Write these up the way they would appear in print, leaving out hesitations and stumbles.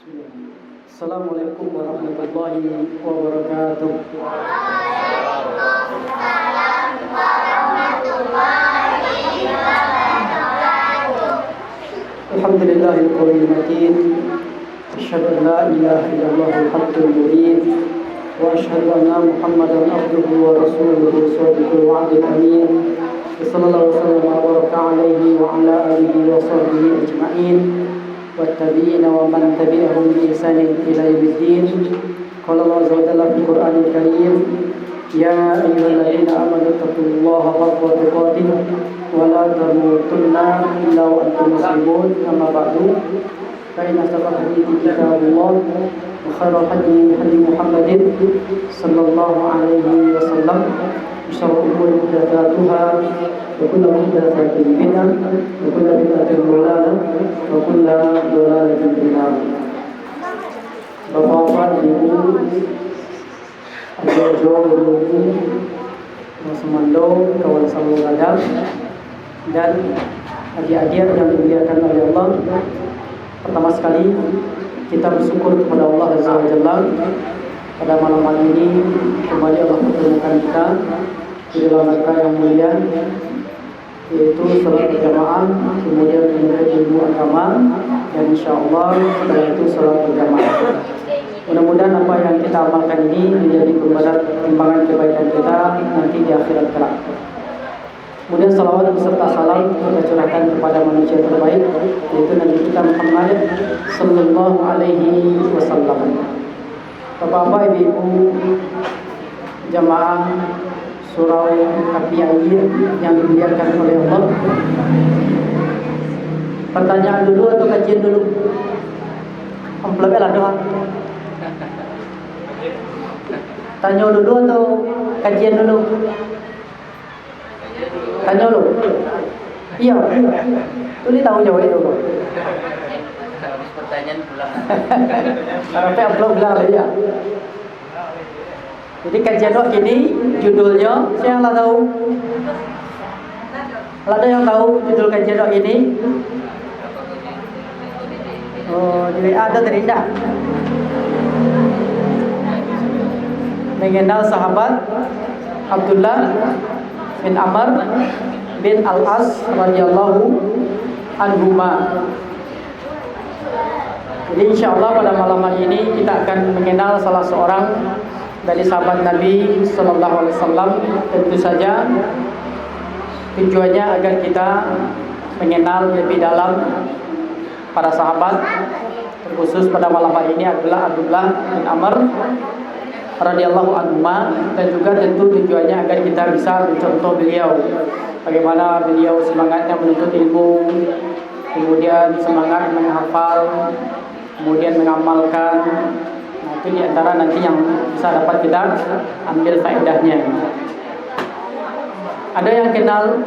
Assalamualaikum warahmatullahi wabarakatuh. Waalaikumsalam warahmatullahi wabarakatuh. Alhamdulillahil qawiyil matin. Asyhadu an la ilaha illallahul haqqul mubin. Wa asyhadu anna Muhammadan abduhu wa rasuluhu shadiqul wa'dil amin. Sallallahu wasallam wa baraka alaihi wa ala alihi wa sahbihi ajma'in. والتابعين ومن تبعهم بإحسان إلى يوم الدين. قال الله عز وجل في القرآن الكريم: يا أيها الذين آمنوا اتقوا الله حق تقاته ولا تموتن إلا وأنتم مسلمون. أما بعد فإن أصدق الحديث كتاب الله وخير الهدي هدي محمد صلى الله عليه وسلم وشر الأمور محدثاتها وكل محدثة بدعة وكل بدعة ضلالة وكل ضلالة في النار. Bapak-bapak, Ibu, Adik-adik, Guru, Mas Mando, kawan sahabat radar, dan adik-adik yang dimuliakan oleh Allah. Pertama sekali kita bersyukur kepada Allah Azza wa Jalla pada malam hari ini kembali Allah mempertemukan kita di dalam rangka yang mulia, yaitu salat berjamaah, kemudian menuntut ilmu agama, dan insyaallah setelah itu salat berjamaah. Mudah-mudahan apa yang kita amalkan ini menjadi timbangan kebaikan kita nanti di akhirat kelak. Kemudian salawat beserta salam kita curahkan kepada manusia terbaik, yaitu Nabi kita Muhammad sallallahu alaihi wasallam. Bapak-bapak, ibu-ibu, jamaah surau Kapi Air yang dimuliakan oleh Allah. Pertanyaan dulu atau kajian dulu? Amplopnya lah doang. Tanya dulu atau kajian dulu? Tanya dulu. Iya. Tulis tahu jawabnya dulu. Habis pertanyaan pulang. Sampai amplop bilang ya. Jadi kajian doa ini judulnya, siapa yang tahu? Ada yang tahu judul kajian doa ini? Oh, jadi ada terindah. Mengenal sahabat Abdullah bin Amr bin Al-As radhiyallahu anhuma. Jadi insyaallah pada malam hari ini kita akan mengenal salah seorang dari sahabat Nabi sallallahu alaihi wasallam. Tentu saja tujuannya agar kita mengenal lebih dalam para sahabat, terkhusus pada malam hari ini adalah Abdullah bin Amr radhiyallahu anhu, dan juga tentu tujuannya agar kita bisa mencontoh beliau, bagaimana beliau semangatnya menuntut ilmu, kemudian semangat menghafal, kemudian mengamalkan. Nah, itu diantara nanti yang bisa dapat kita ambil faedahnya. Ada yang kenal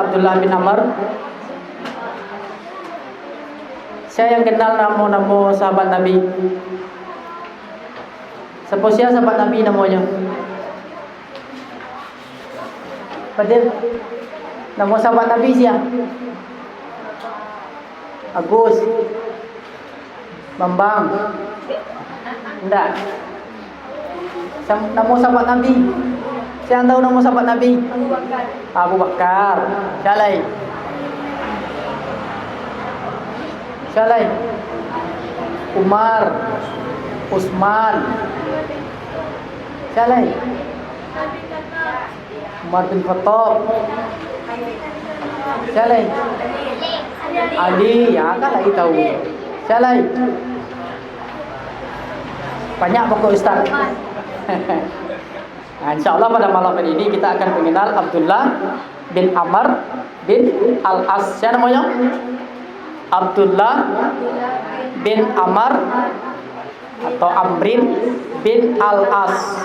Abdullah bin Amr? Saya yang kenal nama-nama sahabat Nabi. Siapa sahabat Nabi namanya? Padahal nama sahabat Nabi siapa? Agus, Bambang. Enggak. Nama sahabat Nabi. Siapa tahu nama sahabat Nabi? Abu Bakar. Siapa lain? Siapa lain? Umar, Utsman. Siapa lain? Umar bin Khattab. Siapa lain? Ali, ya kan lagi tahu. Siapa lain? Banyak pokok Ustaz. Nah, insyaallah pada malam hari ini kita akan mengenal Abdullah bin Amr bin Al-As. Siapa namanya? Abdullah bin Amr atau Amrin bin Al-As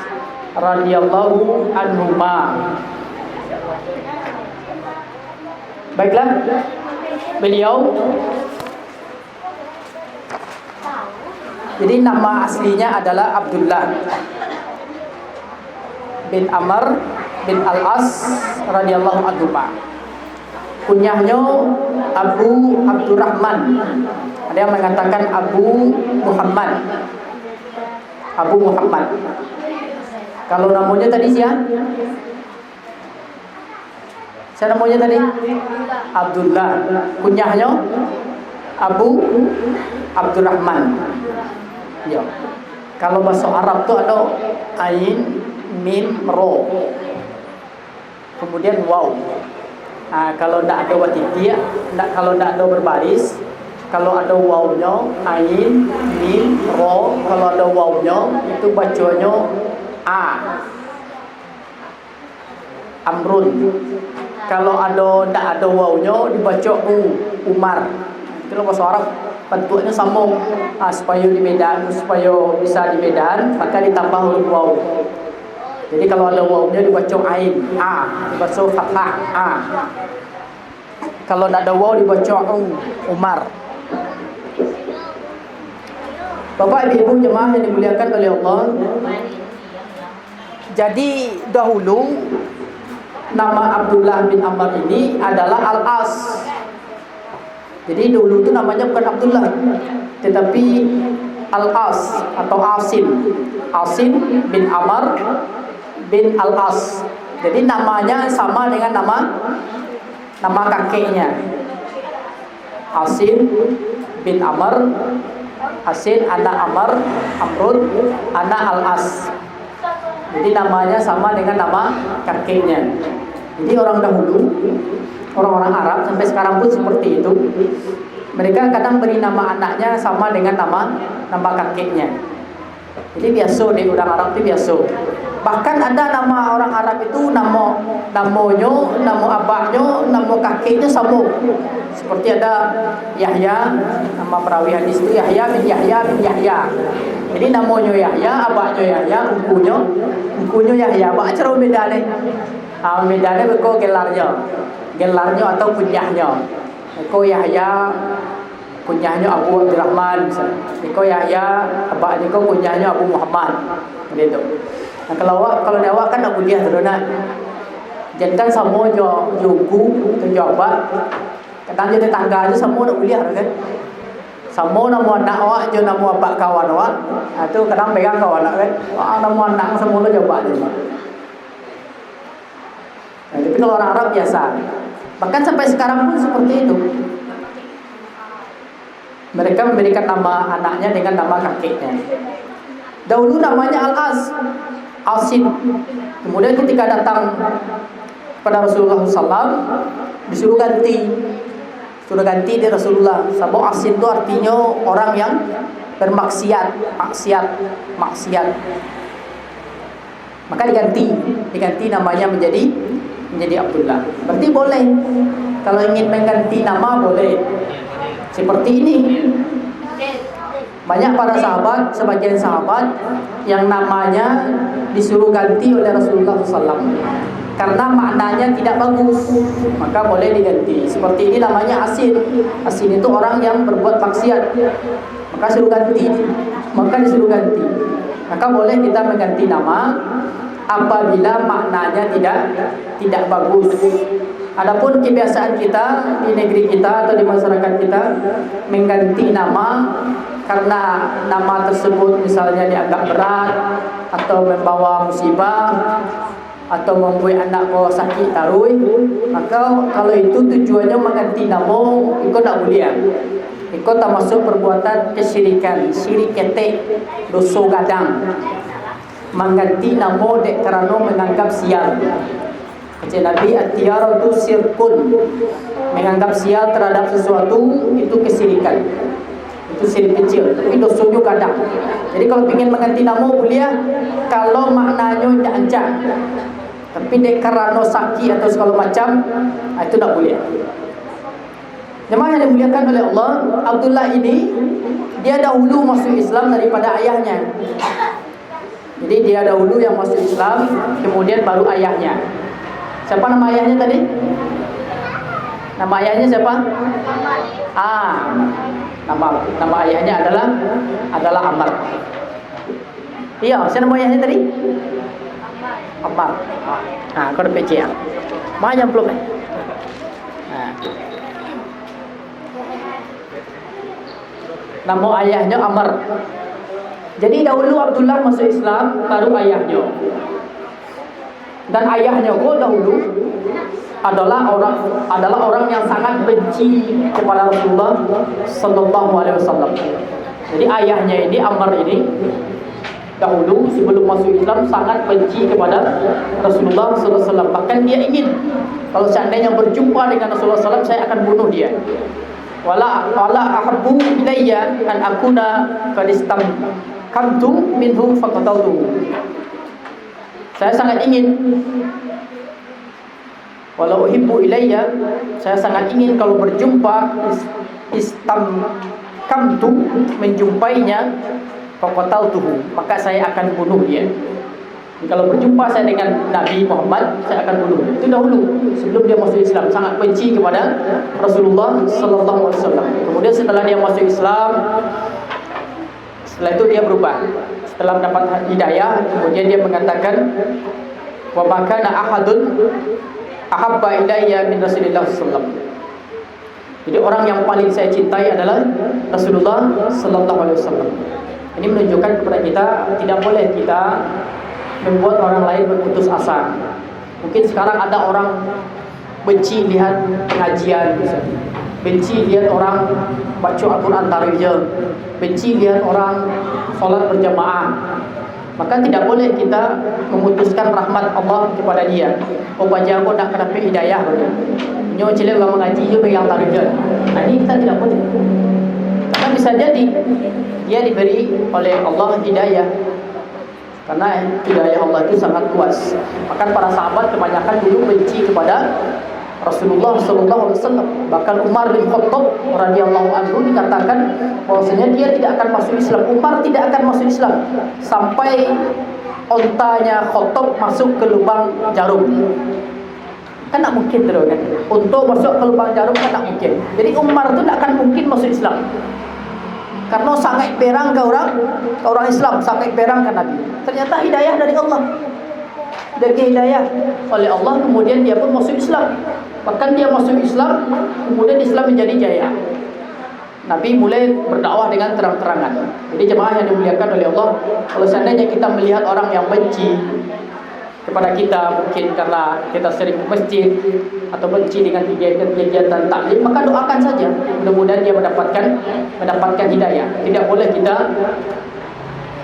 radhiyallahu anhuma. Baiklah, beliau jadi nama aslinya adalah Abdullah bin Amr bin Al-As radhiyallahu anhu. Kunyahnya Abu Abdurrahman, ada yang mengatakan Abu Muhammad. Abu Muhammad. Kalau namanya tadi siapa? Siapa namanya tadi? Abdullah. Kunyahnya Abu Abdurrahman. Ya. Kalau bahasa Arab tu ada ain, mim, ro. Kemudian waw. Kalau tidak ada watitia, kalau tidak ada berbaris, kalau ada wawnya ain, mim, ro. Kalau ada wawnya itu bacanya a. Amrun. Kalau tidak ada wawnya dibaca Umar. Itu bahasa Arab. Bentuknya sambung supaya di Medan, supaya bisa di Medan, maka ditambah huruf waw. Jadi kalau ada wawnya dibaca ain, a, dibaca fathah, a. Kalau tidak ada waw dibaca Umar. Bapak ibu jemaah yang dimuliakan oleh Allah. Jadi dahulu nama Abdullah bin Amr ini adalah Al-As. Jadi dulu itu namanya bukan Abdullah, tetapi Al-As atau Asim. Asim bin Amr bin Al-As. Jadi namanya sama dengan nama kakeknya. Asim bin Amr, Asim anak Amr, Amrun anak Al-As. Jadi namanya sama dengan nama kakeknya. Jadi orang dahulu, orang-orang Arab sampai sekarang pun seperti itu. Mereka kadang beri nama anaknya sama dengan nama kakeknya. Jadi biasa di orang Arab itu biasa. Bahkan ada nama orang Arab itu namanya, nama abahnya, nama kakeknya sama. Seperti ada Yahya, nama perawi hadis itu Yahya bin Yahya bin Yahya. Jadi namanya Yahya, abahnya Yahya, engkunya Yahya. Baca beda nih. Bedanya berko gelarnya atau kunyahnya. Eko Yahya, kunyahnya Abu Abdurrahman. Eko Yahya, abahnya ko kunyahnya Abu Muhammad. Begitu. Nah, kalau awak kan Abu Dia teruna. Jangan semua juku terjawab. Kadang jadi tangga aja semua nak kuliah kan. Semua nama anak awak je nama abak kawan awak. Itu kadang pegang kawan awak kan. Nama anak semua tu jawab je. Nah, tapi kalau orang Arab biasa. Bahkan sampai sekarang pun seperti itu. Mereka memberikan nama anaknya dengan nama kakeknya. Dahulu namanya Al-As, Asim. Kemudian ketika datang pada Rasulullah SAW, disuruh ganti. Sudah ganti di Rasulullah. Sebab Asim itu artinya orang yang bermaksiat, maksiat. Maka diganti namanya menjadi Abdullah. Berarti boleh. Kalau ingin mengganti nama boleh. Seperti ini. Banyak para sahabat, sebagian sahabat yang namanya disuruh ganti oleh Rasulullah SAW karena maknanya tidak bagus, maka boleh diganti. Seperti ini namanya Asin. Asin itu orang yang berbuat maksiat, maka disuruh ganti. Maka boleh kita mengganti nama apabila maknanya tidak bagus. Adapun kebiasaan kita di negeri kita atau di masyarakat kita mengganti nama karena nama tersebut misalnya dianggap berat atau membawa musibah atau membuat anak kau sakit tarui, maka kalau itu tujuannya mengganti nama, ikut tak boleh. Ikut termasuk perbuatan kesyirikan, syirik ketek, dosa gadang. Mengganti nama dek kerana menganggap sial. Kata Nabi, at-tiyaratu sirkun. Menganggap sial terhadap sesuatu itu kesyirikan. Itu syirik kecil, tapi dosanya kadang. Jadi kalau ingin mengganti nama boleh, kalau maknanya tidak ancam. Tapi dek kerana sakit atau segala macam, itu tak boleh. Jemaah yang dimuliakan oleh Allah, Abdullah ini dia dahulu masuk Islam daripada ayahnya. Jadi dia dahulu yang masuk Islam, kemudian baru ayahnya. Siapa nama ayahnya tadi? Nama ayahnya siapa? Nama ayahnya adalah Ammar. Iya, siapa nama ayahnya tadi? Ammar. Kau ada PC ya? Mana yang belum? Nama ayahnya Amr. Jadi dahulu Abdullah masuk Islam, baru ayahnya. Dan ayahnya dahulu adalah orang yang sangat benci kepada Rasulullah sallallahu alaihi wasallam. Jadi ayahnya ini Amr ini dahulu sebelum masuk Islam sangat benci kepada Rasulullah sallallahu alaihi wasallam. Bahkan dia ingin kalau seandainya berjumpa dengan Rasulullah sallallahu alaihi wasallam, saya akan bunuh dia. Wala ahabbu ilayya an akuna qadistam kamtu minhu faqatautu. Saya sangat ingin, walau uhibbu ilayya, saya sangat ingin kalau berjumpa kamtu, menjumpainya, faqatautuhu, maka saya akan bunuh dia. Kalau berjumpa saya dengan Nabi Muhammad, saya akan bunuh. Itu dahulu sebelum dia masuk Islam, sangat benci kepada Rasulullah sallallahu alaihi wasallam. Kemudian setelah dia masuk Islam, setelah itu dia berubah. Setelah mendapat hidayah, kemudian dia mengatakan, wa makana ahadun ahabba ilayya min Rasulillah sallallahu alaihi wasallam. Jadi orang yang paling saya cintai adalah Rasulullah sallallahu alaihi wasallam. Ini menunjukkan kepada kita tidak boleh kita membuat orang lain berputus asa. Mungkin sekarang ada orang benci lihat pengajian, benci lihat orang baca Al-Quran tarawih, benci lihat orang sholat berjamaah. Maka tidak boleh kita memutuskan rahmat Allah kepada dia. Oh baca aku nak dapat hidayah. Nyo cilek orang mengaji je pegang tarawih. Nah, ini kita tidak boleh. Karena bisa jadi dia diberi oleh Allah hidayah. Karena hidayah Allah itu sangat luas. Bahkan para sahabat kebanyakan dulu benci kepada Rasulullah sallallahu alaihi wasallam. Bahkan Umar bin Khattab radhiyallahu anhu dikatakan bahwasanya dia tidak akan masuk Islam. Umar tidak akan masuk Islam sampai ontanya Khattab masuk ke lubang jarum. Kan tak mungkin tu kan. Untuk masuk ke lubang jarum kan tak mungkin. Jadi Umar tu tak akan mungkin masuk Islam. Karena sangat perang ke orang Islam, sangat perang ke Nabi. Ternyata hidayah dari Allah. Dari hidayah oleh Allah, kemudian dia pun masuk Islam. Bahkan dia masuk Islam, kemudian Islam menjadi jaya. Nabi mulai berdakwah dengan terang-terangan. Jadi jemaah yang dimuliakan oleh Allah, kalau seandainya kita melihat orang yang benci kepada kita, mungkin karena kita sering ke masjid atau benci dengan kegiatan taklim, maka doakan saja. Mudah-mudahan dia mendapatkan hidayah. Tidak boleh kita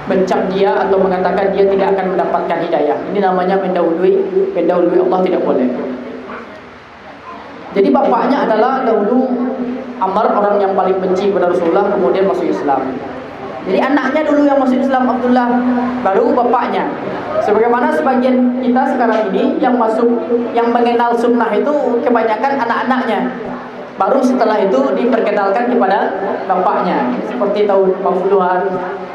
mencap dia atau mengatakan dia tidak akan mendapatkan hidayah. Ini namanya mendahului Allah, tidak boleh. Jadi bapaknya adalah dahulu Amr, orang yang paling benci kepada Rasulullah, kemudian masuk Islam. Jadi anaknya dulu yang masuk Islam, Abdullah, baru bapaknya. Sebagaimana sebagian kita sekarang ini yang mengenal sunnah itu kebanyakan anak-anaknya. Baru setelah itu diperkenalkan kepada bapaknya. Seperti tahun 80-an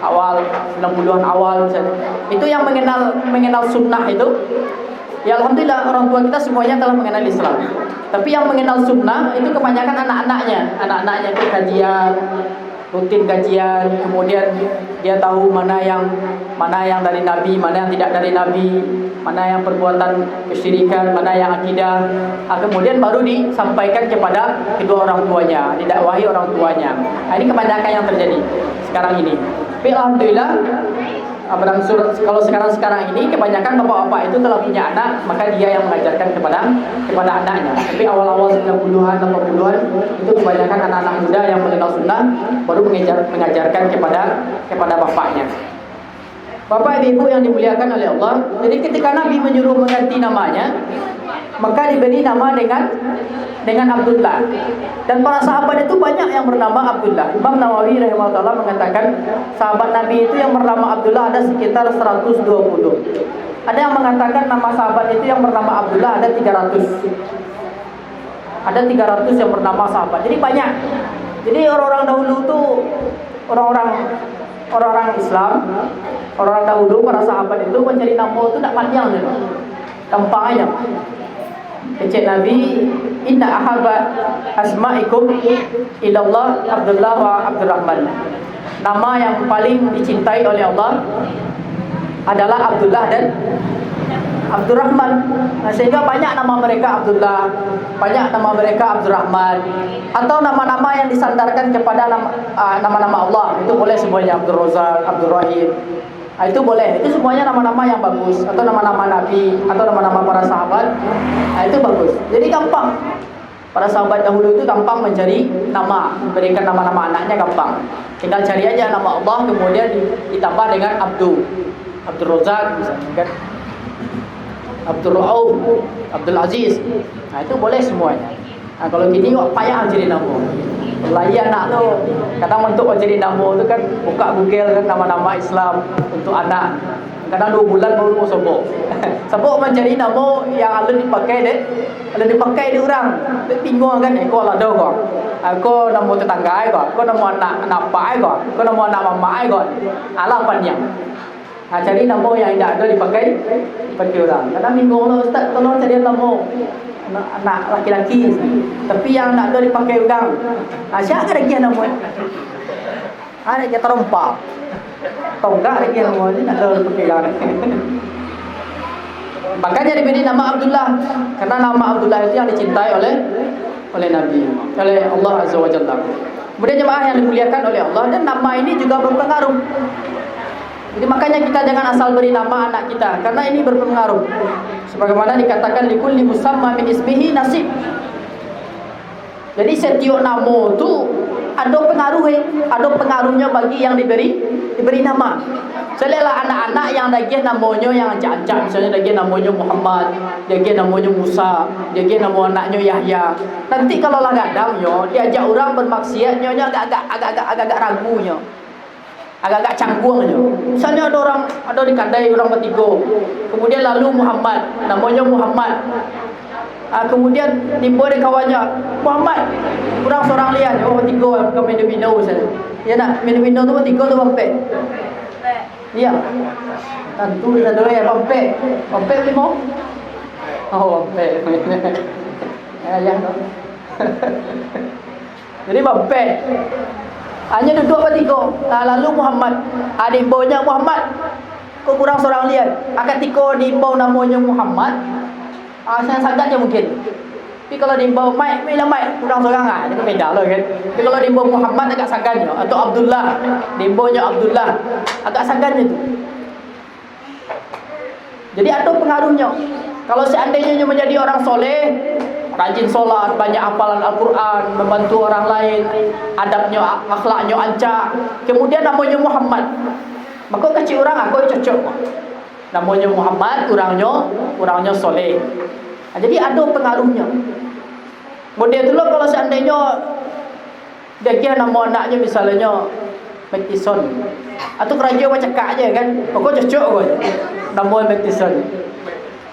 awal, 90-an awal misalnya. Itu yang mengenal sunnah itu. Ya alhamdulillah orang tua kita semuanya telah mengenal Islam. Tapi yang mengenal sunnah itu kebanyakan anak-anaknya. Anak-anaknya itu kajian, rutin kajian, kemudian dia tahu mana yang dari Nabi, mana yang tidak dari Nabi, mana yang perbuatan kesyirikan, mana yang akidah. Kemudian baru disampaikan kepada kedua orang tuanya, didakwahi orang tuanya. Ini kebanyakan yang terjadi sekarang ini. Tapi alhamdulillah berangsur, kalau sekarang ini kebanyakan bapak-bapak itu telah punya anak, maka dia yang mengajarkan kepada anaknya. Tapi awal-awal 90-an, 80-an itu kebanyakan anak-anak muda yang mengenal sunnah baru mengajarkan kepada bapaknya. Bapak ibu yang dimuliakan oleh Allah, jadi ketika Nabi menyuruh mengganti namanya, maka diberi nama dengan Abdullah. Dan para sahabat itu banyak yang bernama Abdullah. Imam Nawawi rahimahullah mengatakan sahabat Nabi itu yang bernama Abdullah ada sekitar 120. Ada yang mengatakan nama sahabat itu yang bernama Abdullah ada 300. Ada 300 yang bernama sahabat. Jadi banyak. Jadi orang-orang dahulu itu orang-orang Islam, orang dahulu para sahabat itu mencari nama itu tak panjang gitu. Gampang aja. Kecik Nabi, inna ahabba asma'ikum ilallah Abdullah wa Abdurrahman. Nama yang paling dicintai oleh Allah adalah Abdullah dan Abdurrahman. Sehingga banyak nama mereka Abdullah, banyak nama mereka Abdurrahman, atau nama-nama yang disandarkan kepada nama-nama Allah. Itu boleh semuanya, Abdul Razak, Abdul Rahim. Itu boleh. Itu semuanya nama-nama yang bagus, atau nama-nama Nabi, atau nama-nama para sahabat. Itu bagus. Jadi gampang. Para sahabat dahulu itu gampang mencari nama, memberikan nama-nama anaknya gampang. Tinggal cari aja nama Allah, kemudian ditambah dengan Abdul Razak misalnya kan, Abdul Rauf, Abdul Aziz. Itu boleh semuanya. Kalau gini payah cari nama. Layan anak tu, kadang untuk cari nama tu kan buka Google kan nama-nama Islam untuk anak. Kadang 2 bulan baru sobok. Sebab mencari nama yang alun dipakai deh. Alun dipakai di orang. Dia bingung kan, kau lada kau. Kau nama tetangga kau nama anak pak kau nama anak mama kau. Alah panjang. Cari nama yang tidak ada dipakai orang. Kadang bingung lah, Ustaz, tolong cari nama anak laki-laki. Tapi yang tidak ada dipakai orang. Siapa lagi nama? Ada yang terompak. Tonggak lagi nama ni nak ada perkiraan. Makanya diberi nama Abdullah, karena nama Abdullah itu yang dicintai oleh Nabi, oleh Allah Azza wa Jalla. Kemudian jemaah yang dimuliakan oleh Allah, dan nama ini juga berpengaruh. Jadi makanya kita jangan asal beri nama anak kita, karena ini berpengaruh. Sebagaimana dikatakan likulli musamma min ismihi nasib. Jadi setiap nama itu ada pengaruhnya bagi yang diberi nama. Selalah anak-anak yang lagi namanya yang acak-acak, misalnya lagi namanya Muhammad, lagi namanya Musa, lagi nama anaknya Yahya. Nanti kalau lah gadangnya diajak orang bermaksiat, nyonya agak-agak ragunya. Agak-agak canggungnya. Misalnya ada di kadai orang bertiga. Kemudian lalu Muhammad, namanya Muhammad. Kemudian timbul di kawannya Muhammad, kurang seorang lihat, bertiga ke minum-minum saja. Ya nak minum-minum tu bertiga tu bampek. Iya. Tentu satu ya bampek. Bampek lima. Oh bampek. Ya tu. Jadi bampek. Hanya duduk bertiga. Lalu Muhammad, ibunya Muhammad, kau kurang seorang lihat. Ketika diimbau namanya Muhammad, saya sangatnya mungkin. Tapi kalau diimbau Mai kurang seorang itu beda lah kan. Tapi kalau diimbau Muhammad agak sangatnya, atau Abdullah, diimbaunya Abdullah, agak sangatnya tu. Jadi ada pengaruhnya. Kalau seandainya menjadi orang soleh, rajin solat, banyak hafalan Al-Quran, membantu orang lain, adabnya, akhlaknya ancak, kemudian namanya Muhammad, maka kecil orang aku cocok. Namanya Muhammad, orangnya soleh. Jadi ada pengaruhnya. Model tu lah kalau seandainya dia kira nama anaknya misalnya Mattison, atau kerajaan macam cakap je kan, maka cocok kot nama Mattison.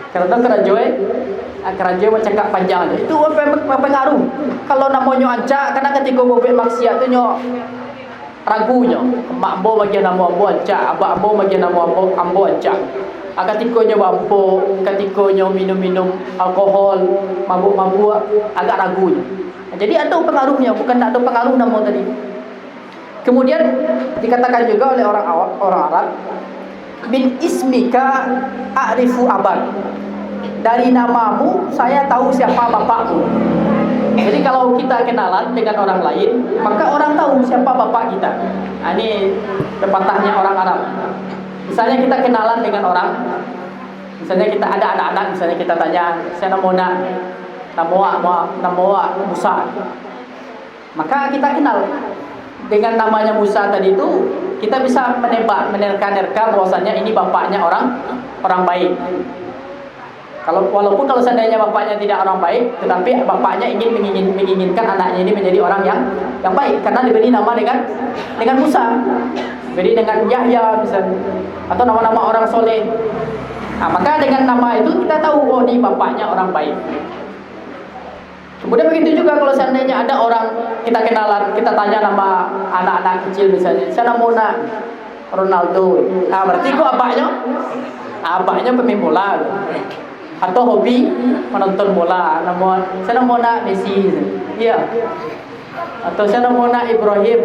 Kerana kerajaan macam cakap panjang je. Itu berpengaruh. Kalau namanya ancak, karena ketika berbuat maksiat tu nyo ragunya. Mak ambo bagi nama ambo ancak, abang ambo bagi nama ambo ancak. Ketikanya bampu, ketikanya minum-minum alkohol, mabuk-mabuk, agak ragunya. Jadi ada pengaruhnya, bukan tak ada pengaruh nama tadi. Kemudian dikatakan juga oleh orang Arab, bin ismika a'rifu abak. Dari namamu saya tahu siapa bapakmu. Jadi kalau kita kenalan dengan orang lain, maka orang tahu siapa bapak kita. Ini pepatahnya orang Arab. Misalnya kita kenalan dengan orang, misalnya kita ada anak-anak, misalnya kita tanya, saya nama Musa. Maka kita kenal dengan namanya Musa tadi itu, kita bisa menerka-nerka bahwasanya ini bapaknya orang baik. Walaupun kalau seandainya bapaknya tidak orang baik, tetapi bapaknya menginginkan anaknya ini menjadi orang yang baik, karena diberi nama dengan Musa, diberi dengan Yahya misalnya, atau nama-nama orang soleh. Maka dengan nama itu kita tahu ini bapaknya orang baik. Kemudian begitu juga kalau seandainya ada orang kita kenalan, kita tanya nama anak-anak kecil misalnya, saya nama Ronaldo. Berarti kok abahnya pemain bola. Atau hobi menonton bola, saya nama Messi, iya. Atau saya nama Ibrahim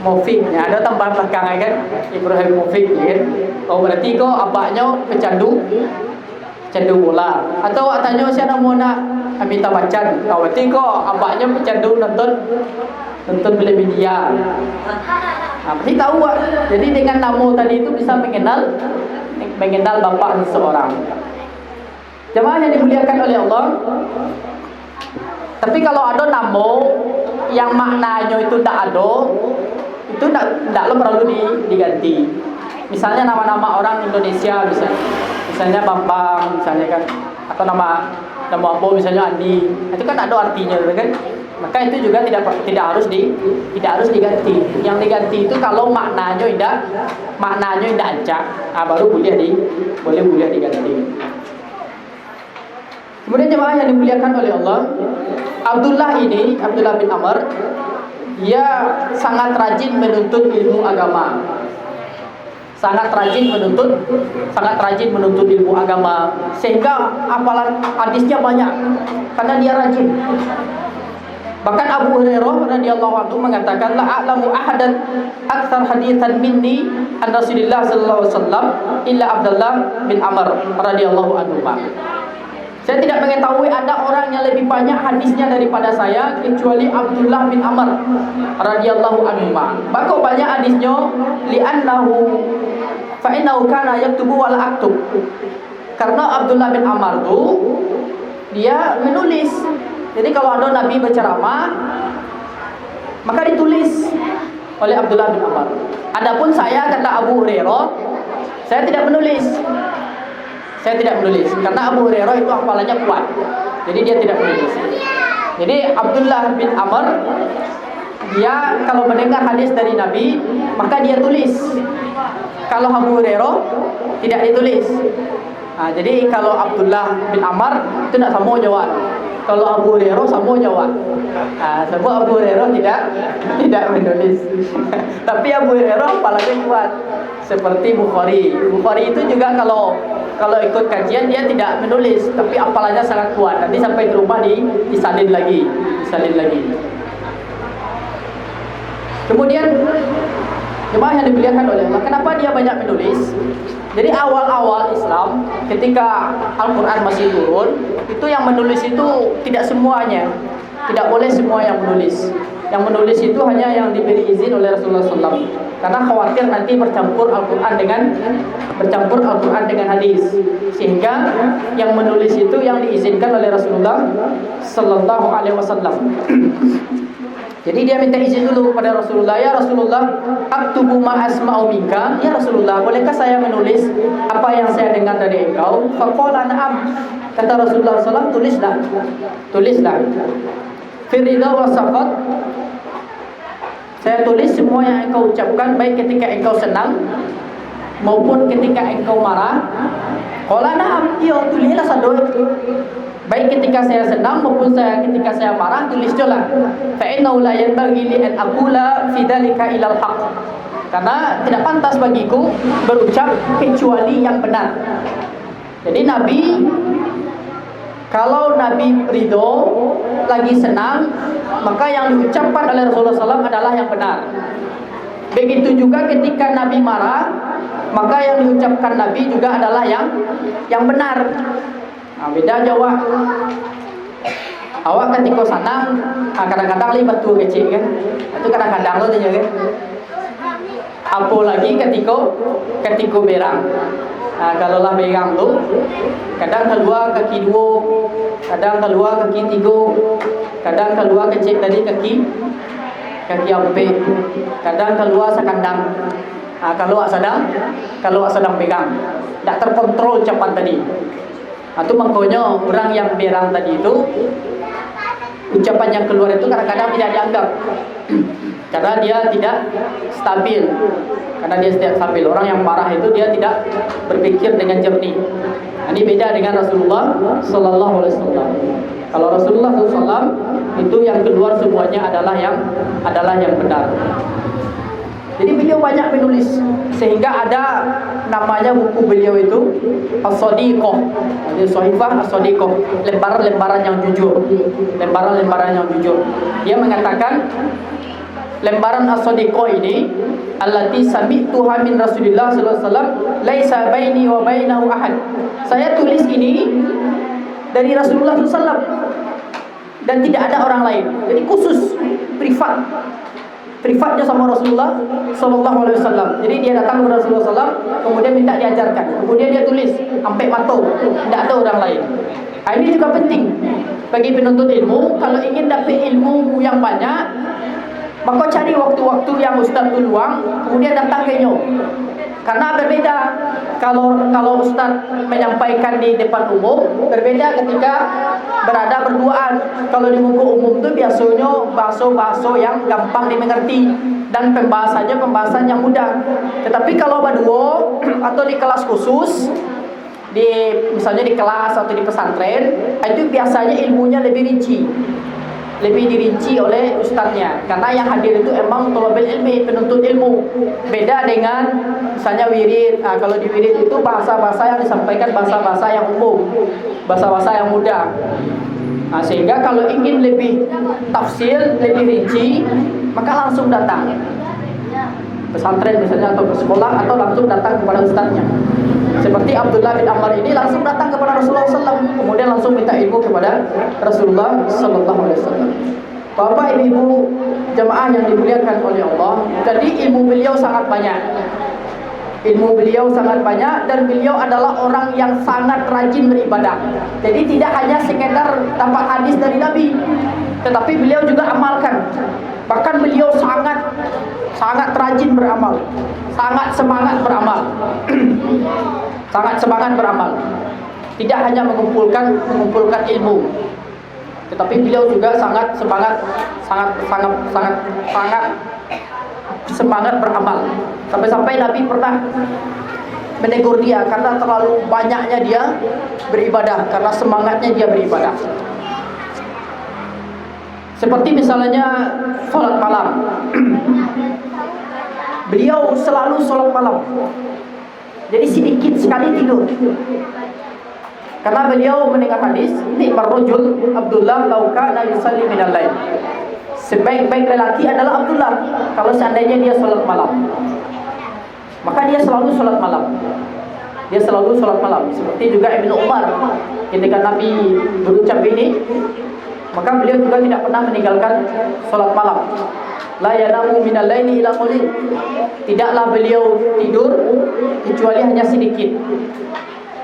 Mofik, ada tambahan belakang kan, Ibrahim Mofik, ya. Oh berarti kok abahnya pecandu pecandu bola. Atau awak tanya siapa nama nak Amitabh Bachchan, berarti kok abaknya pecandu nonton film India. Pasti tahu awak. Jadi dengan nama tadi itu bisa mengenal bapak seseorang. Jemaah yang dimuliakan oleh Allah. Tapi kalau ada nama yang maknanya itu tak ada, itu tak perlu diganti. Misalnya nama-nama orang Indonesia, misalnya Bambang, misalnya kan, atau nama apa misalnya Andi, itu kan ada artinya, kan? Maka itu juga tidak harus diganti. Yang diganti itu kalau maknanya tidak acak, baru boleh diganti. Kemudian jemaah yang dimuliakan oleh Allah, Abdullah bin Amr, dia sangat rajin menuntut ilmu agama. Sangat rajin menuntut ilmu agama, sehingga hafalan hadisnya banyak karena dia rajin. Bahkan Abu Hurairah radhiyallahu anhu mengatakan, la a'lamu ahadan aktsar haditsan minni an Rasulillah sallallahu alaihi wasallam illa Abdullah bin Amr radhiyallahu anhu. Saya tidak mengetahui ada orang yang lebih banyak hadisnya daripada saya kecuali Abdullah bin Amr radhiyallahu anhu. Maka banyak hadisnya fa innahu kana yaktubu wal aktub. Karena Abdullah bin Amr itu dia menulis. Jadi kalau ada Nabi berceramah, maka ditulis oleh Abdullah bin Amr. Adapun saya, kata Abu Hurairah, saya tidak menulis karena Abu Hurairah itu hafalannya kuat. Jadi dia tidak menulis. Jadi Abdullah bin Amr, dia kalau mendengar hadis dari Nabi, maka dia tulis. Kalau Abu Hurairah tidak ditulis. Jadi kalau Abdullah bin Amr itu tidak sama jawab. Kalau Abu Hurairah sama jawab. Sebab Abu Hurairah tidak menulis. Tapi Abu Hurairah hafalannya kuat. Seperti Bukhari itu juga kalau ikut kajian dia tidak menulis, tapi hafalannya sangat kuat. Nanti sampai di rumah disalin lagi. Kemudian jemaah yang dimuliakan oleh Allah, kenapa dia banyak menulis? Jadi awal-awal Islam, ketika Al-Quran masih turun, itu yang menulis itu tidak semuanya. Tidak boleh semua yang menulis. Yang menulis itu hanya yang diberi izin oleh Rasulullah SAW. Karena khawatir nanti bercampur Al-Quran dengan hadis. Sehingga yang menulis itu yang diizinkan oleh Rasulullah SAW. Jadi dia minta izin dulu kepada Rasulullah, ya Rasulullah, aktubu ma asma'u minka. Ya Rasulullah, bolehkah saya menulis apa yang saya dengar dari engkau? Faqala na'am. Kata Rasulullah SAW, tulislah. Firida wa saqat. Saya tulis semua yang engkau ucapkan, baik ketika engkau senang maupun ketika engkau marah. Qala na'am, iya tulislah sado. Baik ketika saya senang maupun ketika saya marah, tulis jelas. Fa innahu la yanbaghi li an aqula fi dzalika ila al-haq. Karena tidak pantas bagiku berucap kecuali yang benar. Jadi kalau Nabi ridho, lagi senang, maka yang diucapkan oleh Rasulullah SAW adalah yang benar. Begitu juga ketika Nabi marah, maka yang diucapkan Nabi juga adalah yang benar. Beda jawab. Awak ketika senang, kadang-kadang libat tuh kecil kan. Itu kadang-kadang lo tanya kan. Apalagi ketika berang. Kalau lah berang tuh, kadang keluar kaki 2, kadang keluar kaki 3, kadang keluar kecil tadi kaki ampe, kadang keluar sekandang. Kalau sedang pegang, tidak terkontrol cepat tadi. Itu makanya orang yang berang tadi itu, ucapan yang keluar itu kadang-kadang tidak dianggap karena dia tidak stabil. Orang yang marah itu dia tidak berpikir dengan jernih. Ini beda dengan Rasulullah Sallallahu Alaihi Wasallam. Kalau Rasulullah SAW itu yang keluar semuanya adalah yang benar. Jadi beliau banyak menulis, sehingga ada namanya buku beliau itu As-Sadiqah. Jadi Sahifah As-Sadiqah, lembaran-lembaran yang jujur. Dia mengatakan lembaran as-sadiqah ini, allati sami'tuha min Rasulillah sallallahu alaihi wasallam, laisa baini wa bainahu ahad. Saya tulis ini dari Rasulullah sallallahu alaihi wasallam dan tidak ada orang lain. Jadi khusus, privatnya sama Rasulullah sallallahu alaihi wasallam. Jadi dia datang kepada Rasulullah sallallahu alaihi wasallam, kemudian minta diajarkan. Kemudian dia tulis sampai mato, tidak ada orang lain. Ini juga penting bagi penuntut ilmu. Kalau ingin dapat ilmu yang banyak, maka cari waktu-waktu yang ustaz tu luang, kemudian datang ke nyo. Karena berbeda kalau ustaz menyampaikan di depan umum, berbeda ketika berada berduaan. Kalau di muka umum tu biasanya bahasa-bahasa yang gampang dimengerti dan pembahasan yang mudah. Tetapi kalau berdua atau di kelas khusus, misalnya di kelas atau di pesantren, itu biasanya ilmunya lebih dirinci oleh ustadznya, karena yang hadir itu emang thalabul ilmi, penuntut ilmu. Beda dengan misalnya wirid. Kalau di wirid itu bahasa-bahasa yang disampaikan bahasa-bahasa yang umum, bahasa-bahasa yang mudah. Sehingga kalau ingin lebih tafsil, lebih rinci, maka langsung datang pesantren misalnya atau ke sekolah, atau langsung datang kepada ustadznya. Seperti Abdullah bin Ammar ini langsung datang kepada Rasulullah SAW, kemudian langsung minta ilmu kepada Rasulullah SAW. Bapak ibu jemaah yang dimuliakan oleh Allah, jadi ilmu beliau sangat banyak. Dan beliau adalah orang yang sangat rajin beribadah. Jadi tidak hanya sekedar dapat hadis dari Nabi, tetapi beliau juga amalkan. Bahkan beliau sangat rajin beramal, sangat semangat beramal. Sangat semangat beramal. Tidak hanya mengumpulkan ilmu, tetapi beliau juga sangat semangat beramal. Sampai-sampai Nabi pernah menegur dia karena terlalu banyaknya dia beribadah, karena semangatnya dia beribadah. Seperti misalnya sholat malam. Beliau selalu sholat malam. Jadi sedikit sekali tidur. Karena beliau mendengar hadis, ni'mar rajul Abdullah law kana yusalli minal lail. Sebaik-baik lelaki adalah Abdullah kalau seandainya dia sholat malam. Maka dia selalu sholat malam. Seperti juga Ibnu Umar, ketika Nabi berucap ini, maka beliau juga tidak pernah meninggalkan sholat malam. La yanamu minal laili ila qalil. Tidaklah beliau tidur kecuali hanya sedikit.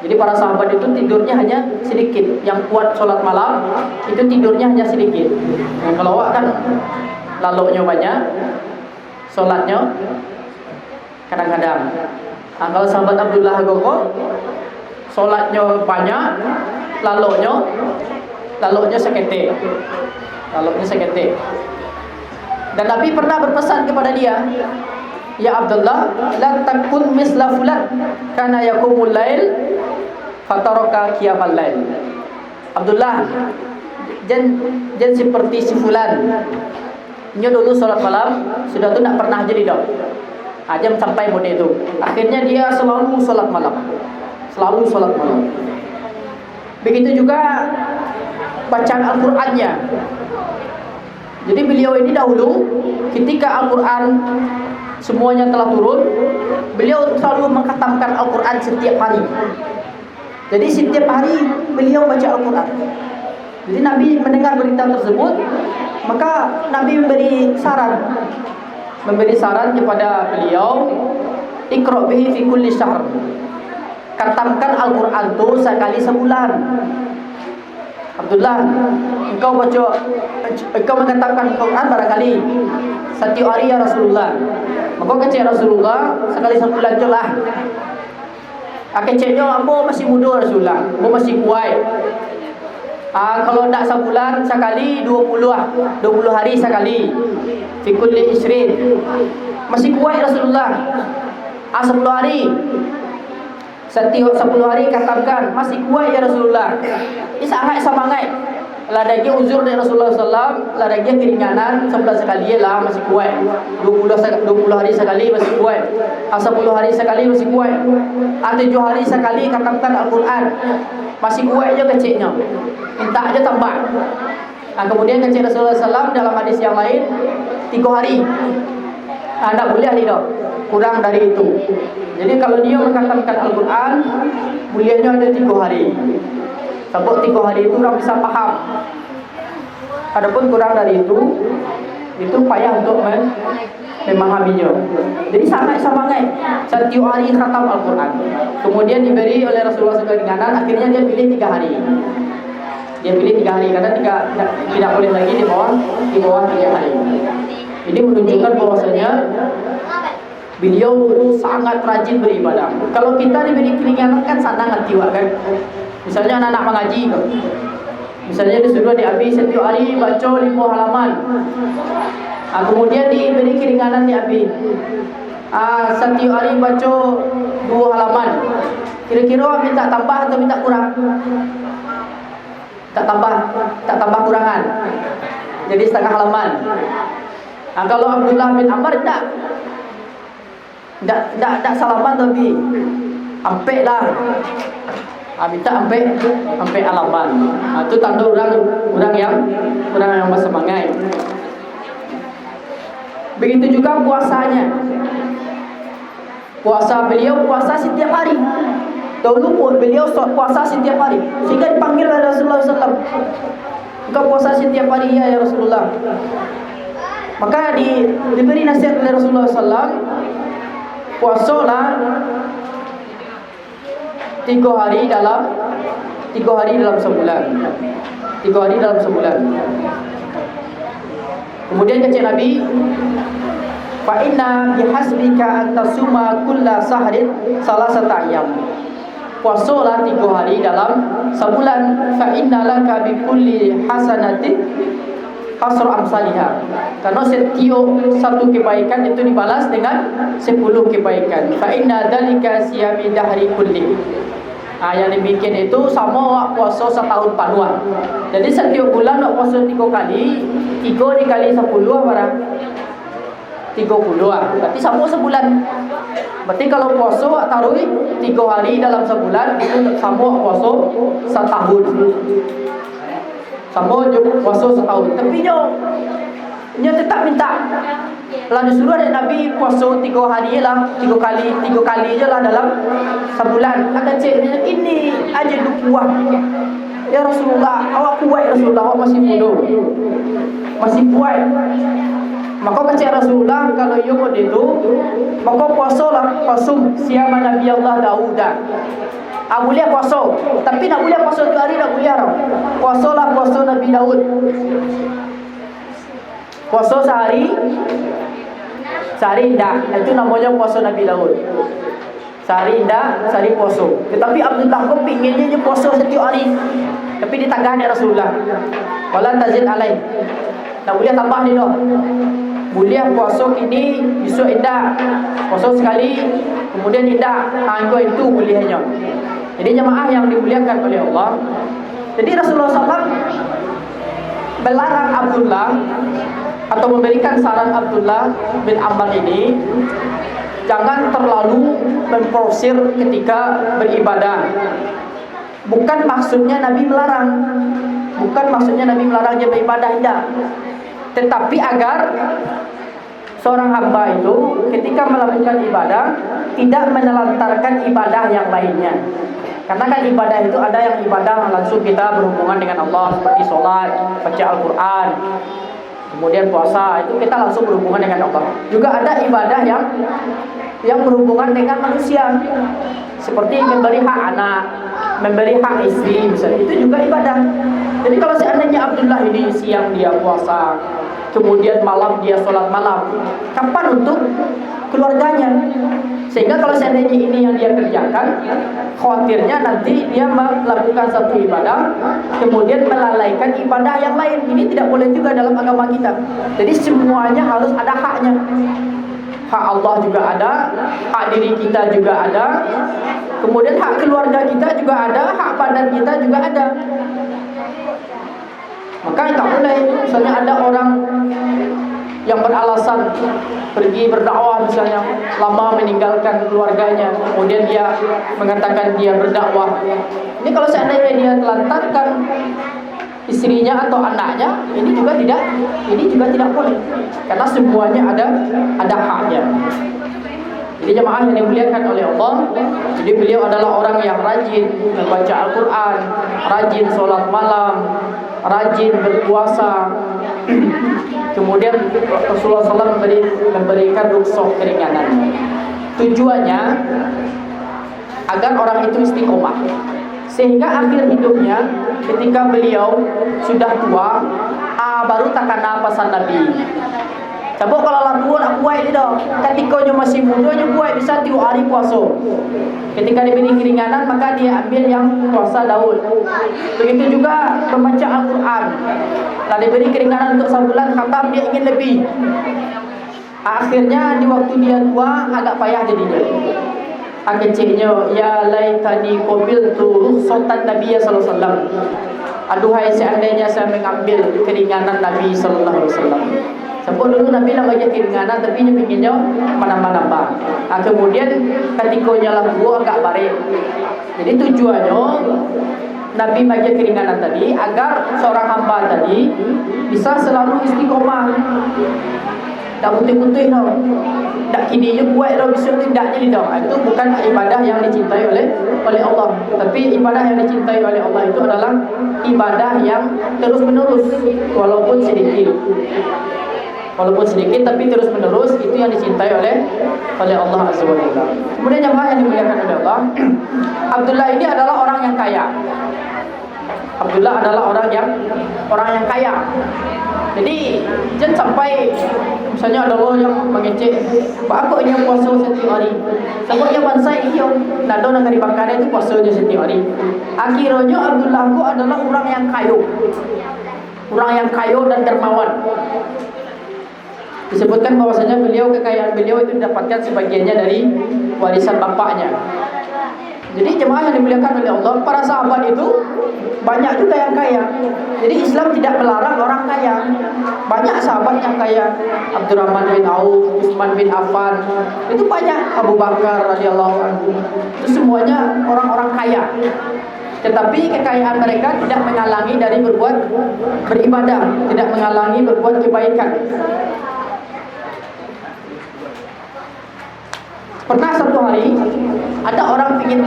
Jadi para sahabat itu tidurnya hanya sedikit. Yang kuat sholat malam itu tidurnya hanya sedikit. Kalau awak kan laloknya banyak, sholatnya kadang-kadang. Kalau sahabat Abdullah Gogo, sholatnya banyak, laloknya sekete. Dan Nabi pernah berpesan kepada dia, ya Abdullah, la takun misla fulan kana yaqumul lail fataraka qiyamal lail. Abdullah, jangan seperti si fulan. Dia dulu sholat malam, sudah tu tak pernah jadi dah. Jam sampai mode itu. Akhirnya dia selalu sholat malam. Begitu juga bacaan Al-Qur'annya. Jadi beliau ini dahulu ketika Al-Quran semuanya telah turun, beliau selalu mengkhatamkan Al-Quran setiap hari. Jadi setiap hari beliau baca Al-Quran. Jadi Nabi mendengar berita tersebut, maka Nabi memberi saran kepada beliau, Iqra' bihi fi kulli syahr. Khatamkan Al-Quran itu sekali sebulan. Abdullah, engkau mengatakan Al-Quran barangkali setiap hari ya Rasulullah. Maka kecil Rasulullah sekali sebulan je lah. Kecilnya aku masih muda Rasulullah, aku masih kuat. Kalau tak sebulan sekali 20 hari sekali. Fi kulli isrin. Masih kuat Rasulullah. 10 hari. Setiap 10 hari katakan masih kuat ya Rasulullah. Ini sangat semangat. Ladanya uzur dari Rasulullah SAW, ladanya keringanan 11 sekali lah masih kuat. 20 hari sekali masih kuat. 10 hari sekali masih kuat. 7 hari sekali katakan Al-Quran. Masih kuat je kecilnya. Minta aja tambah. Kemudian kecil Rasulullah SAW dalam hadis yang lain, 3 hari. Tak boleh tidak kurang dari itu. Jadi kalau dia mengkhatamkan Al-Quran, mulianya ada 3 hari. Sebab 3 hari itu orang bisa paham. Adapun kurang dari itu payah untuk memahaminya. Jadi sangat semangat setiap hari khatam Al-Quran. Kemudian diberi oleh Rasulullah SAW keringanan, akhirnya dia pilih 3 hari. Dia pilih 3 hari karena tidak boleh lagi di bawah 3 hari. Ini menunjukkan bahwasanya beliau sangat rajin beribadah. Kalau kita diberi keringanan kan senang hati kan. Misalnya anak-anak mengaji kan. Misalnya disuruh dihabis setiap hari baca 5 halaman. Kemudian diberi keringanan dihabis. Setiap hari baca 2 halaman. Kira-kira minta tambah atau minta kurang? Tak tambah kurangan. Jadi setengah halaman. Kalau Abdullah bin Amr tak salaman tapi ampe lah. Minta ampe halaman. Itu tanda orang yang bersemangat. Begitu juga puasanya. Beliau puasa setiap hari. Dahulu pun beliau puasa setiap hari, sehingga dipanggil oleh Rasulullah SAW. Engkau puasa setiap hari ya Rasulullah. Maka diberi nasihat oleh Rasulullah SAW, puasalah 3 hari dalam sebulan. 3 hari dalam sebulan. Kemudian kata Nabi, fa inna bihasbika an tasuma kulla sahrin salasata ayyam. Puasalah 3 hari dalam sebulan. Fa inna laka bi kulli hasanatin hasru amsalihah. Karena setiap satu kebaikan itu dibalas dengan 10 kebaikan. Fa inna dzalika siyami dahri kulli. Yang dibikin itu sama puasa setahun penuh. Jadi setiap bulan nak puasa 3 kali. 3 dikali 10 berapa? 30. Berarti sama sebulan. Berarti kalau puasa taruh 3 hari dalam sebulan itu sama puasa setahun. Sama puasa setahun. Tapi dia tetap minta. Lalu suruh ada Nabi puasa 3 hari lah, 3 kali je lah dalam sebulan. Kata cik ini aja kuat. Ya Rasulullah, awak kuat Rasulullah, awak masih muda, masih kuat. Maka kata Rasulullah, kalau you mau itu, maka puasalah, pasum siapa Nabi Allah Daud. Boleh puasa, tapi nak boleh puasa 2 hari tak boleh tau. Puasalah puasa Nabi Daud. Puasa sehari indah. Itu namanya puasa Nabi Daud. Sehari indah, sehari puasa. Tetapi Abdullah kau pinginnya je puasa setiap hari. Tapi ditagah ni Rasulullah. Wala tazid alai. Tak boleh tambah ni dah. Boleh puasa kini, besok indah. Puasa sekali, kemudian indah. Kau itu bolehnya. Jadi jemaah yang dimuliakan oleh Allah. Jadi Rasulullah SAW melarang Abdullah atau memberikan saran Abdullah bin Amr ini jangan terlalu memforsir ketika beribadah. Bukan maksudnya Nabi melarang. Bukan maksudnya Nabi melarang dia beribadah, tidak. Tetapi agar seorang hamba itu ketika melakukan ibadah tidak menelantarkan ibadah yang lainnya. Karena kan ibadah itu ada yang ibadah langsung kita berhubungan dengan Allah, seperti sholat, baca Al-Quran, kemudian puasa, itu kita langsung berhubungan dengan Allah. Juga ada ibadah yang berhubungan dengan manusia, seperti memberi hak anak, memberi hak istri misalnya, itu juga ibadah. Jadi kalau seandainya Abdullah ini siang dia puasa, kemudian malam dia sholat malam, kapan untuk keluarganya? Sehingga kalau seandainya ini yang dia kerjakan, khawatirnya nanti dia melakukan satu ibadah kemudian melalaikan ibadah yang lain. Ini tidak boleh juga dalam agama kita. Jadi semuanya harus ada haknya. Hak Allah juga ada, hak diri kita juga ada, kemudian hak keluarga kita juga ada, hak badan kita juga ada. Maka tak boleh misalnya ada orang yang beralasan pergi berdakwah misalnya, lama meninggalkan keluarganya, kemudian dia mengatakan dia berdakwah. Ini kalau seandainya dia telantarkan istrinya atau anaknya, ini juga tidak boleh, karena semuanya ada haknya. Jadi jemaah yang dimuliakan oleh Allah, jadi beliau adalah orang yang rajin membaca Al-Quran, rajin sholat malam, rajin berpuasa. Kemudian Rasulullah SAW memberikan rukhsah keringanan. Tujuannya agar orang itu istiqomah, sehingga akhir hidupnya ketika beliau sudah tua, baru takkan napasan Nabi. Cabut kalau lah tua nak buat ni dah. Ketika dia masih muda dia buat bisa 3 hari puasa. Ketika diberi keringanan maka dia ambil yang puasa Daud. Begitu juga membaca Al-Quran. Kalau diberi keringanan untuk sebulan khatam dia ingin lebih. Akhirnya di waktu dia tua agak payah jadinya. Kecilnya ya laitani qabiltu rukhsatan Nabi sallallahu alaihi wasallam. Aduhai seandainya saya mengambil keringanan Nabi sallallahu alaihi wasallam. Sebab dulu Nabi lah bagi keringanan, tapi dia pinginnya menambah-nambah. Kemudian ketika lah tua agak barik. Jadi tujuannya Nabi bagi keringanan tadi agar seorang hamba tadi bisa selalu istiqomah. Tak putih-putih tau, tak kini je buat tau, besok tidak jadi tau. Itu bukan ibadah yang dicintai oleh Allah. Tapi ibadah yang dicintai oleh Allah itu adalah ibadah yang terus menerus, walaupun sedikit. Walaupun sedikit tapi terus menerus, itu yang dicintai oleh Allah Azza wa Jalla. Kemudian jemaah yang dimuliakan oleh Allah, Abdullah ini adalah orang yang kaya. Abdullah adalah orang yang kaya. Jadi jangan sampai misalnya ada orang yang mengecek, "Pak aku yang puasa setiap hari." Sebab yang bangsa ini nak ada nak dimakan itu puasanya setiap hari. Akhirnya Abdullah itu adalah orang yang kaya. Orang yang kaya dan dermawan. Disebutkan bahwasanya kekayaan beliau itu didapatkan sebagiannya dari warisan bapaknya. Jadi jemaah yang dimuliakan oleh Allah, para sahabat itu banyak juga yang kaya. Jadi Islam tidak melarang orang kaya. Banyak sahabat yang kaya. Abdurrahman bin Auf, Utsman bin Affan, itu banyak. Abu Bakar radhiyallahu anhu. Itu semuanya orang-orang kaya. Tetapi kekayaan mereka tidak menghalangi dari beribadah, tidak menghalangi berbuat kebaikan. Pernah satu hari ada orang ingin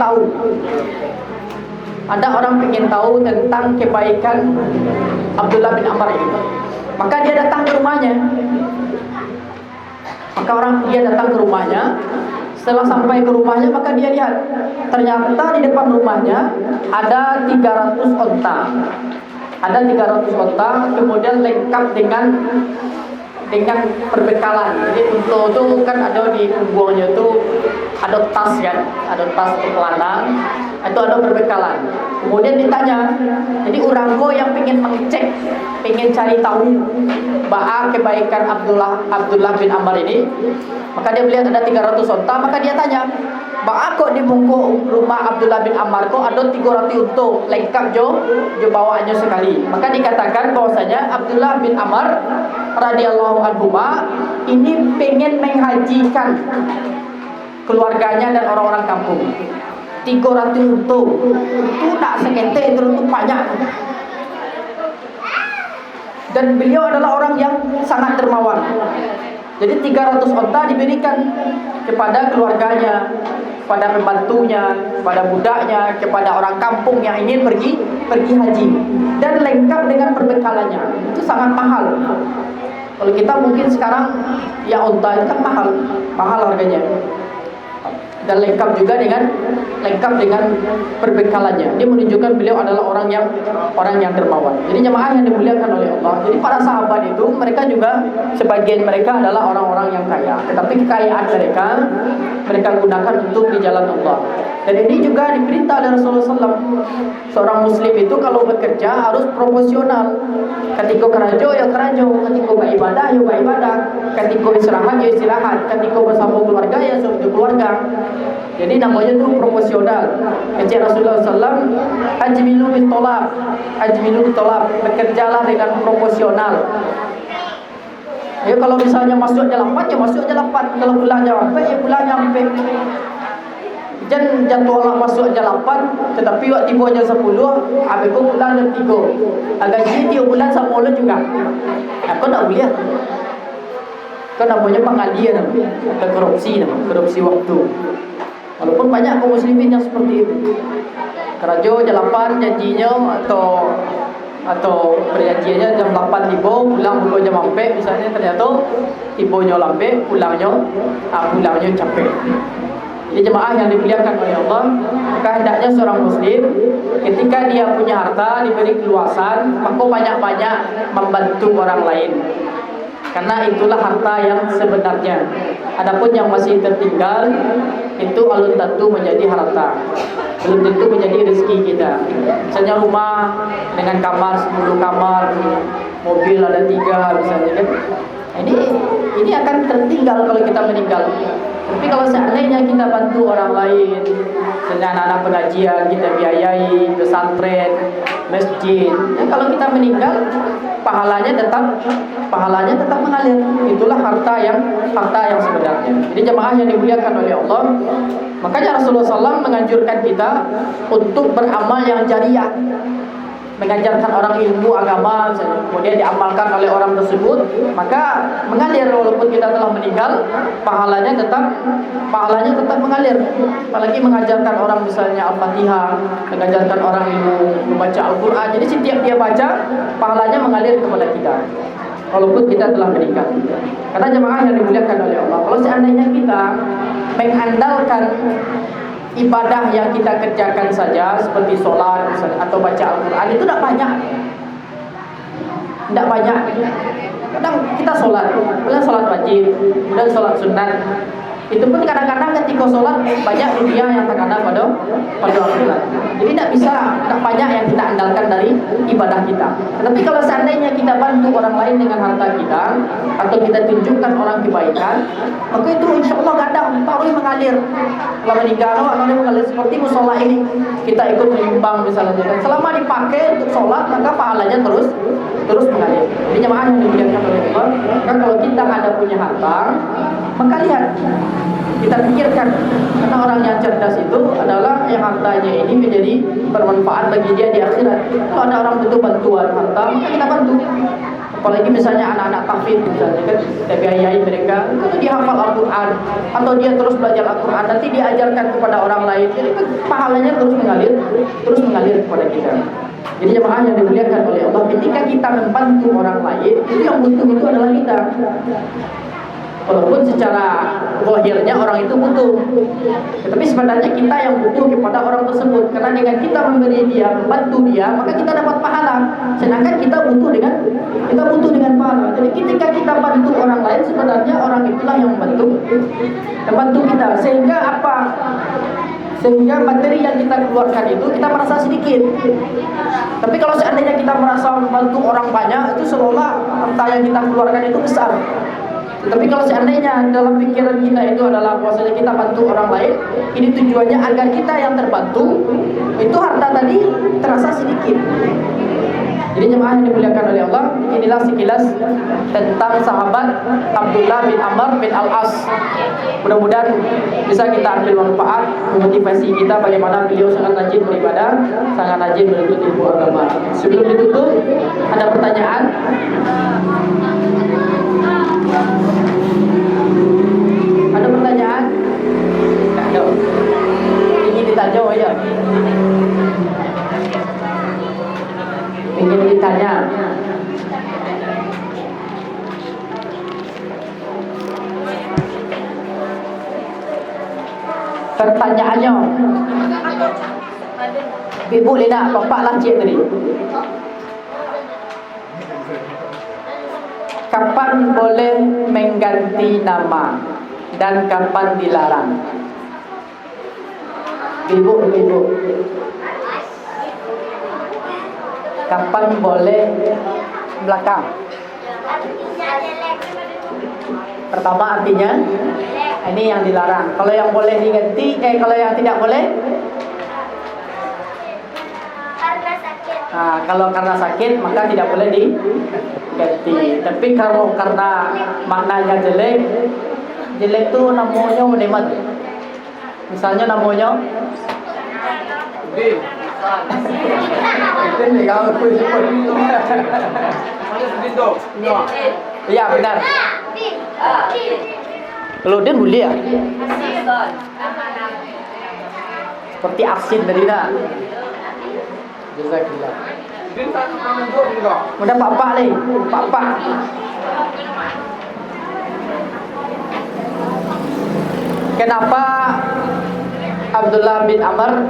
tahu tentang kebaikan Abdullah bin Amr ini. Maka dia datang ke rumahnya. Setelah sampai ke rumahnya maka dia lihat ternyata di depan rumahnya ada 300 onta. Ada 300 onta, kemudian lengkap dengan perbekalan. Jadi untuk itu kan ada di punggungnya itu ada tas kan, ada tas untuk lanang, itu ada perbekalan. Kemudian ditanya, jadi orang yang pengen mengecek, pengen cari tahu bahwa kebaikan Abdullah bin Amr ini, maka dia melihat ada 300 onta, maka dia tanya, bahwa kok di bungkuk rumah Abdullah bin Amr kok ada 300 unta lengkap jo bawaannya sekali. Maka dikatakan bahwasanya Abdullah bin Amr radhiyallahu anhu ini pengen menghajikan keluarganya dan orang-orang kampung. 300 unta itu tak sekete, itu banyak. Dan beliau adalah orang yang sangat dermawan. Jadi 300 onta diberikan kepada keluarganya, kepada pembantunya, kepada budaknya, kepada orang kampung yang ingin pergi haji, dan lengkap dengan perbekalannya. Itu sangat mahal. Kalau kita mungkin sekarang ya onta itu kan mahal harganya. Dan lengkap dengan perbekalannya. Ini menunjukkan beliau adalah orang yang dermawan. Jadi jemaah yang dimuliakan oleh Allah. Jadi para sahabat itu mereka juga sebagian mereka adalah orang-orang yang kaya. Tetapi kekayaan mereka gunakan untuk di jalan Allah. Dan ini juga diperintah oleh Rasulullah SAW. Seorang muslim itu kalau bekerja harus proporsional. Ketika kerja ya kerja, ketika beribadah ya beribadah, ketika istirahat ya istirahat, ketika bersama keluarga ya bersama keluarga. Jadi namanya itu proporsional. Kata Rasulullah SAW, ajmilu bitolab, bekerjalah dengan proporsional. Ya kalau misalnya masuk aja 8 ya masuk aja 8, kalau pulangnya sampai ya pulangnya sampai. Jan jadwal masuk jam 8, tetapi waktu tiba jam 10, habis aku pulang jam 3. Gaji dia bulan sama Allah juga. Aku tak boleh. Kau namanya pengalian, korupsi waktu. Walaupun banyak kaum muslimin yang seperti itu. Kerja jam 8 janjinya atau perjanjiannya jam 8 tiba, pulang pukul jam 4 misalnya, ternyata tibanya lambat, pulangnya capek. Jadi jemaah yang dimuliakan oleh Allah, hendaknya seorang muslim ketika dia punya harta, diberi keluasan, maka banyak-banyak membantu orang lain. Karena itulah harta yang sebenarnya. Adapun yang masih tertinggal itu alun tentu menjadi harta, belum tentu menjadi rezeki kita. Misalnya rumah dengan kamar 10 kamar, mobil ada 3 misalnya kan. Ini akan tertinggal kalau kita meninggal. Tapi kalau seandainya kita bantu orang lain, misalnya anak-anak pengajian kita biayai, pesantren, masjid, kalau kita meninggal pahalanya tetap mengalir. Itulah harta yang sebenarnya. Jadi jemaah yang dimuliakan oleh Allah, makanya Rasulullah SAW menganjurkan kita untuk beramal yang jariah, mengajarkan orang ilmu agama misalnya, kemudian diamalkan oleh orang tersebut, maka mengalir walaupun kita telah meninggal, pahalanya tetap mengalir. Apalagi mengajarkan orang misalnya Al-Fatihah, mengajarkan orang ilmu, membaca Al-Quran. Jadi setiap dia baca, pahalanya mengalir kepada kita walaupun kita telah meninggal. Karena jemaah yang dimuliakan oleh Allah, kalau seandainya kita mengandalkan ibadah yang kita kerjakan saja seperti sholat misalnya, atau baca Al-Quran, itu tidak banyak. Kadang kita sholat, kemudian sholat wajib, kemudian sholat sunat. Itu pun kadang-kadang ketika sholat banyak dunia yang terkadang pada akhirat. Jadi tidak banyak yang kita andalkan dari ibadah kita. Tetapi kalau seandainya kita bantu orang lain dengan harta kita, atau kita tunjukkan orang kebaikan, maka itu insya Allah kadang taruh mengalir. Kalau meninggal, mengalir seperti musola ini, kita ikut menyumbang misalnya. Selama dipakai untuk sholat, maka pahalanya terus mengalir. Jadi jemaah yang dimuliakan oleh Allah, kan kalau kita ada punya harta, maka lihat, kita pikirkan, karena orang yang cerdas itu adalah yang hartanya ini menjadi bermanfaat bagi dia di akhirat. Kalau ada orang butuh bantuan harta, maka kita bantu. Apalagi misalnya anak-anak tahfidz misalnya kan, kita biayai mereka, kalau dia hafal Al-Quran atau dia terus belajar Al-Quran, nanti dia ajarkan kepada orang lain, jadi pahalanya terus mengalir kepada kita. Jadi jemaah yang dimuliakan oleh Allah, ketika kita membantu orang lain, itu yang butuh itu adalah kita. Walaupun secara zahirnya orang itu butuh, tetapi sebenarnya kita yang butuh kepada orang tersebut. Karena dengan kita memberi dia, membantu dia, maka kita dapat pahala. Sedangkan kita butuh dengan pahala. Jadi ketika kita bantu orang lain, sebenarnya orang itulah yang membantu kita. Sehingga materi yang kita keluarkan itu kita merasa sedikit. Tapi kalau seandainya kita merasa membantu orang banyak, itu seolah harta yang kita keluarkan itu besar. Tapi kalau seandainya dalam pikiran kita itu adalah bahwasanya kita bantu orang lain, ini tujuannya agar kita yang terbantu, itu harta tadi terasa sedikit. Jadi jemaah yang dimuliakan oleh Allah, inilah sekilas tentang sahabat Abdullah bin Amr bin Al-As. Mudah-mudahan bisa kita ambil manfaat, memotivasi kita bagaimana beliau sangat rajin beribadah, sangat rajin menuntut ilmu agama. Sebelum ditutup, ada pertanyaan? Ada pertanyaan? Tak ada. Ingin ditanya ya? Ingin ditanya? Pertanyaannya, Ibu Lina, bapak lah cik tadi. Kapan boleh mengganti nama dan kapan dilarang? Ibu. Kapan boleh belakang? Pertama artinya ini yang dilarang. Kalau yang boleh diganti, kalau yang tidak boleh? Karena sakit. Nah, kalau karena sakit maka tidak boleh diganti. Tapi kalau karena maknanya jelek itu namanya menemat. Misalnya namanya Bin. ini kalau iya benar. Kalau Din boleh ya? Seperti asin tadi nak. Jazakallah. Bin tak menunjuk juga. Mudah pak-pak ni, pak-pak. Kenapa Abdullah bin Amr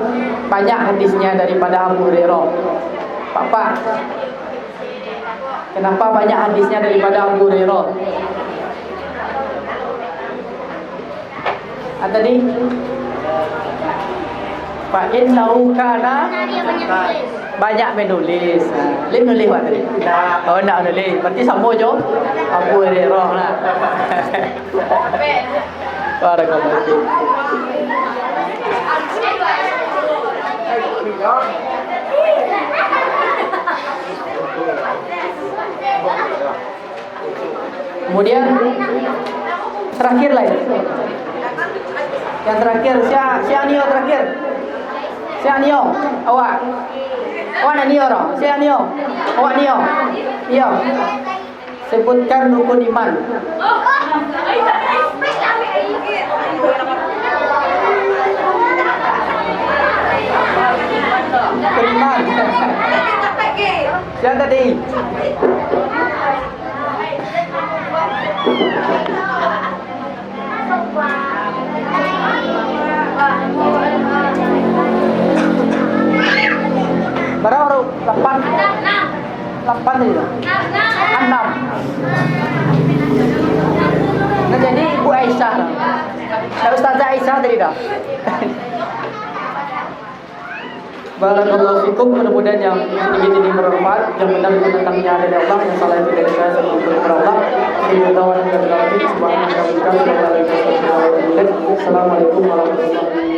banyak hadisnya daripada Abu Hurairah? Pak-pak. Kenapa banyak hadisnya daripada Abu Hurairah? Tadi Fa innahu kana banyak menulis. Lim nulis apa tadi? Oh nak nulis. Berarti sama je Abu Hurairah lah. Barakallahu fiik. Kemudian terakhir lah ya. Yang terakhir siapa Nio terakhir? Siapa Nio? Awak. Awak nak Nio orang? Siapa Nio? Awak Nio? Iya. Sebutkan rukun iman. Rukun iman. Siapa tadi? Berapa orang? 8 tadi tak? 6. Nah jadi Ibu Aisyah lah. Nah Ustazah Aisyah tadi dah. Barakallahu fikum. Mudah-mudahan yang sedikit ini bermanfaat. Yang benar itu tentangnya dari Allah, yang salah itu dari saya sebelum Allah. Assalamualaikum warahmatullahi wabarakatuh.